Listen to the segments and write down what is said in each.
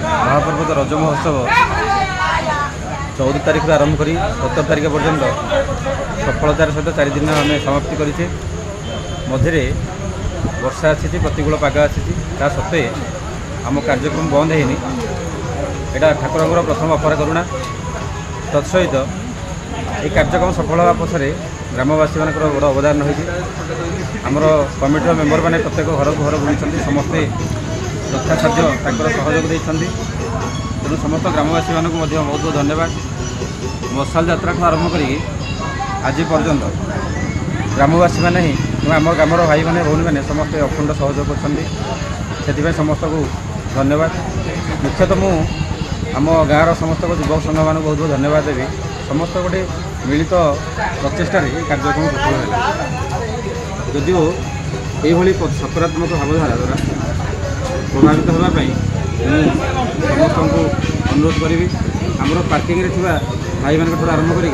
महापर्वत रज महोत्सव 14 तारिख आरंभ कर 17 तारिख पर्यंत सफलतार सहित 4 दिन आम समाप्ति करे मध्य वर्षा आसी प्रतिकूल पाग आसी सत्वे आम कार्यक्रम बंद है यहाँ ठाकुर प्रथम अपर करुणा तत्सहित ये कार्यक्रम सफल होगा पछरे ग्रामवासी मान बड़ अवदान रही आमर कमिटर मेम्बर मैंने प्रत्येक घर को घर बुली समस्ते रक्षा खाद्य सहयोग देते तेणु समस्त ग्रामवासी मानक बहुत बहुत धन्यवाद। मशाल यात्रा आरंभ कर आज पर्यंत ग्रामवासी मैंने ही आम ग्रामर भाई मैंने भौणी मैंने समस्ते अखंड सहयोग कर समस्त को धन्यवाद। मुख्यतः मु आम गाँव समस्त युवक संघ मान बहुत बहुत धन्यवाद देवी समस्त गोटे मिलित प्रचेषा कार्यक्रम सफल है जदिओ ये सकारात्मक भावधारा द्वारा प्रभावित होगापी समस्त को अनुरोध करी आमर पार्किंग रे थिबा भाई मान आरंभ करी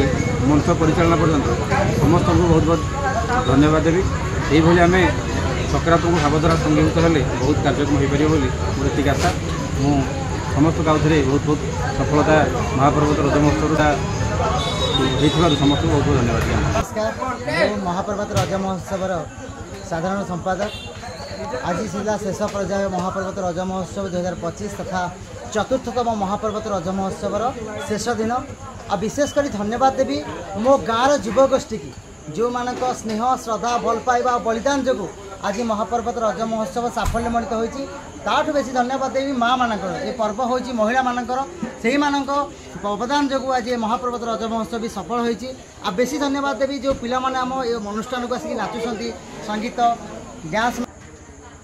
मंच परिचालना पर्यंत समस्त को बहुत बहुत धन्यवाद देवी। यही आम सकारात्मक भावधारा संगीत हेले बहुत कार्यक्रम हो पार मोर ये आशा मु समस्त गाँव बहुत बहुत सफलता महापर्वत रज महोत्सव समस्त बहुत बहुत धन्यवाद। नमस्कार, महापर्वत रज महोत्सव साधारण संपादक आज जिला शेष पर्याय महापर्वत रज महोत्सव 2025 तथा चतुर्थतम महापर्वत रज महोत्सव शेष दिन आ विशेषकर धन्यवाद देवी मो गाँव युवगोष्ठी की जो मानक स्नेह श्रद्धा भल पाइबा बलिदान जो आज महापर्वत रज महोत्सव साफल्यमंडित होती ताठू बेसी धन्यवाद देवी माँ मानकर ये पर्व हो महिला मानकर से मानक अवदान जो आज महापर्वत रज महोत्सव भी सफल होती आ बेसी धन्यवाद देवी जो पिला माने आम ये अनुष्ठान को आसिक नाचुंट संगीत डांस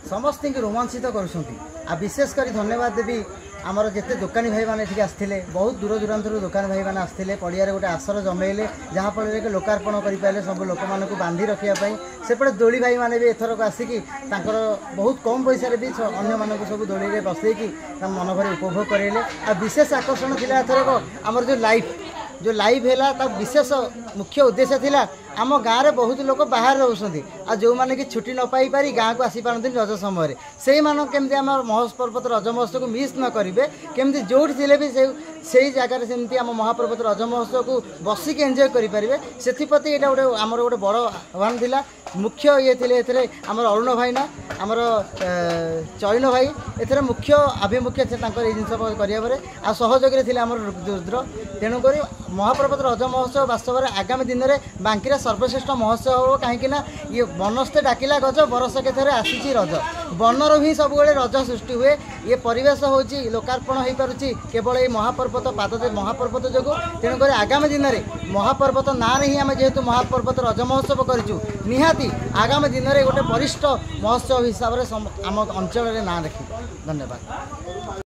समस्त रोमांचित कर विशेषकर धन्यवाद देवी आमर जिते दुकानी भाई मैंने ठीक आसते बहुत दूर दूरांत दुकान भाई मैंने आसते पड़िया गोटे आसर जमेले जहाँफल कि लोकार्पण करें सब लोक मान बांधि रखापी सेपटे दोली भाई मैंने भी एथरक आसिकी बहुत कम पैसा भी अन्य मानक सब दोली बसईकी मन भर उपभोग करेले आ विशेष आकर्षण थी एथरक आमर जो लाइव है विशेष मुख्य उद्देश्य थिला आम गाँव में बहुत लोग बाहर रोचे आ जो मैंने कि छुट्टी न पाई पारी गाँव को आसी पारती रज समय से केमती आम महापर्वत रज महोत्सव को मिस न करेंगे केमती जो भी से जगार सेमती आम महापर्वत रज महोत्सव को बसिक एंजॉय करेंगे से ये गोटे आमर गोटे बड़ आह्वान था मुख्य ये थे आमर अरुण भाई ना आमर चयन भाई ए मुख्य आभिमुख्य जिन करारे आ सहयोगी थे आम रुद्र तेणुक महापर्वत रज महोत्सव वास्तव में आगामी दिन में बांकीरा सर्वश्रेष्ठ महोत्सव हो कहीं ये बनस्ते डाकिला गज बरस के थे आसी रज बनर ही सब रज सृष्टि हुए ये परिवेश हो लोकार्पण हो पारुछि केवल ये महापर्वत पाद महापर्वत जो तेणुक आगामी दिन में महापर्वत ना ही आम जेहेतु महापर्वत रज महोत्सव करूँ निहाती आगामी दिन में गोटे वरिष्ठ महोत्सव हिसाब से आम अंचल ना रखी। धन्यवाद।